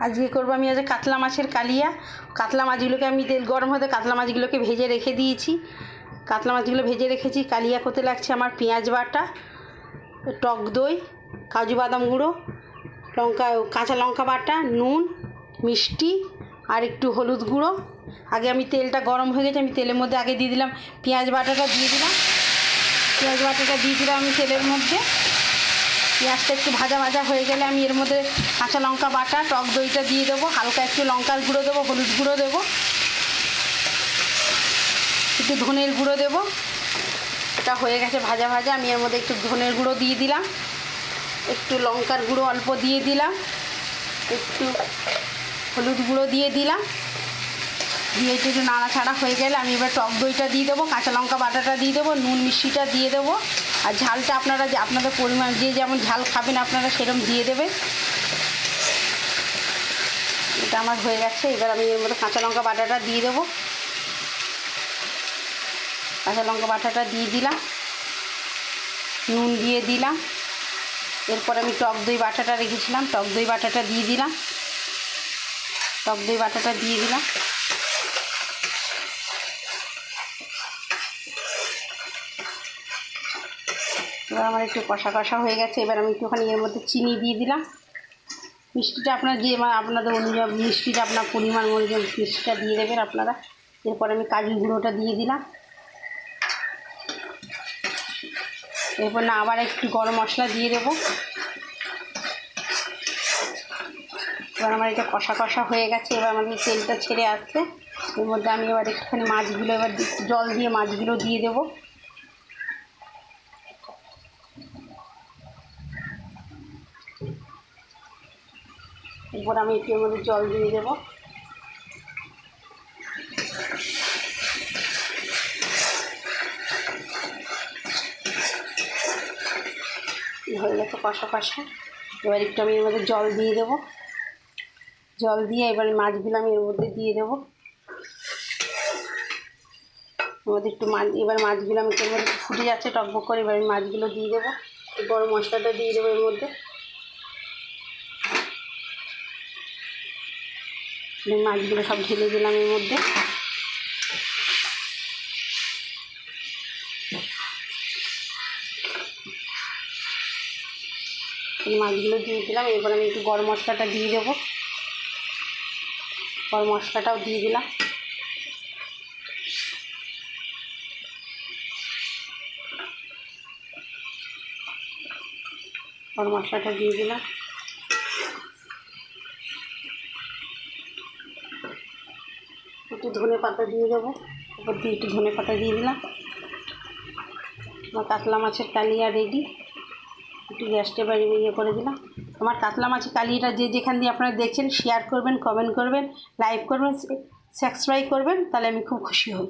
আজকে করবো আমি আজ কাতলা মাছের কালিয়া। কাতলা মাছগুলোকে আমি তেল গরম হতে কাতলা মাছগুলোকে ভেজে রেখে দিয়েছি। কাতলা মাছগুলো ভেজে রেখেছি। কালিয়া করতে লাগছে আমার পেঁয়াজ বাটা, টক দই, কাজু বাদাম গুঁড়ো, কাঁচা লঙ্কা বাটা, নুন, মিষ্টি আর একটু হলুদ গুঁড়ো। আগে আমি তেলটা গরম হয়ে গেছে, আমি তেলের মধ্যে আগে দিয়ে দিলাম পেঁয়াজ বাটাটা দিয়ে দিলাম। পেঁয়াজ বাটাটা দিয়ে দিলাম আমি তেলের মধ্যে। পেঁয়াজটা একটু ভাজা ভাজা হয়ে গেলে আমি এর মধ্যে কাঁচা লঙ্কা বাটা, টক দইটা দিয়ে দেবো, হালকা একটু লঙ্কার গুঁড়ো দেবো, হলুদ গুঁড়ো দেবো, একটু ধনের গুঁড়ো দেবো। এটা হয়ে গেছে ভাজা ভাজা। আমি এর মধ্যে একটু ধনের গুঁড়ো দিয়ে দিলাম, একটু লঙ্কার গুঁড়ো অল্প দিয়ে দিলাম, একটু হলুদ গুঁড়ো দিয়ে দিলাম। দিয়ে একটু নাড়াচাড়া হয়ে গেলে আমি এবার টক দইটা দিয়ে দেবো, কাঁচা লঙ্কা বাটাটা দিয়ে দেবো, নুন মিষ্টিটা দিয়ে দেবো। আর ঝালটা আপনারা যে আপনাদের পরিমাণ যে যেমন ঝাল খাবেন আপনারা সেরকম দিয়ে দেবে। এটা আমার হয়ে গেছে। এবার আমি এর মধ্যে কাঁচা লঙ্কা বাটাটা দিয়ে দেবো। কাঁচা লঙ্কা বাটাটা দিয়ে দিলাম, নুন দিয়ে দিলাম। এরপর আমি টক দই বাটাটা রেখেছিলাম, টক দই বাটাটা দিয়ে দিলাম, টক দই বাটাটা দিয়ে দিলাম। এবার আমার একটু কষা কষা হয়ে গেছে। এবার আমি একটুখানি এর মধ্যে চিনি দিয়ে দিলাম। মিষ্টিটা আপনার যে আপনাদের অনুযায়ী মিষ্টিটা আপনার পরিমাণ অনুযায়ী মিষ্টিটা দিয়ে দেবেন আপনারা। এরপর আমি কাজু গুঁড়োটা দিয়ে দিলাম। এরপর না আবার একটু গরম মশলা দিয়ে দেবো। এবার আমার এটা কষা কষা হয়ে গেছে। এবার আমাদের তেলটা ছেড়ে আসছে। এর মধ্যে আমি এবার একটুখানি মাছগুলো এবার জল দিয়ে মাছগুলো দিয়ে দেবো। এরপর আমি একটু এর মধ্যে জল দিয়ে দেবো। হয়ে গেছে কষা কষা। এবার একটু আমি এর মধ্যে জল দিয়ে দেবো। জল দিয়ে এবার মাছগুলো আমি এর মধ্যে দিয়ে দেবো। এর মধ্যে একটু এবার মাছগুলো আমি এর মধ্যে ফুটে যাচ্ছে টকবক করে। এবার আমি মাছগুলো দিয়ে দেবো। গরম মশলাটা দিয়ে দেবো এর মধ্যে। মাছগুলো সব ঢেলে দিলাম এর মধ্যে। মাছগুলো দিয়ে দিলাম। এরপর আমি একটু গরম মশলাটা দিয়ে দেবো। গরম মশলাটাও দিয়ে দিলাম। গরম মশলাটা দিয়ে দিলাম। একটু ধনে পাতা দিয়ে দেবো। উপর দিয়ে একটু ধনে পাতা দিয়ে দিলাম। আমার কাতলা মাছের কালিয়া রেডি। একটু গ্যাসটা বাড়িয়ে ইয়ে করে দিলাম। আমার কাতলা মাছের কালিয়াটা যে যেখান দিয়ে আপনারা দেখছেন শেয়ার করবেন, কমেন্ট করবেন, লাইক করবেন, সাবস্ক্রাইব করবেন, তাহলে আমি খুব খুশি হই।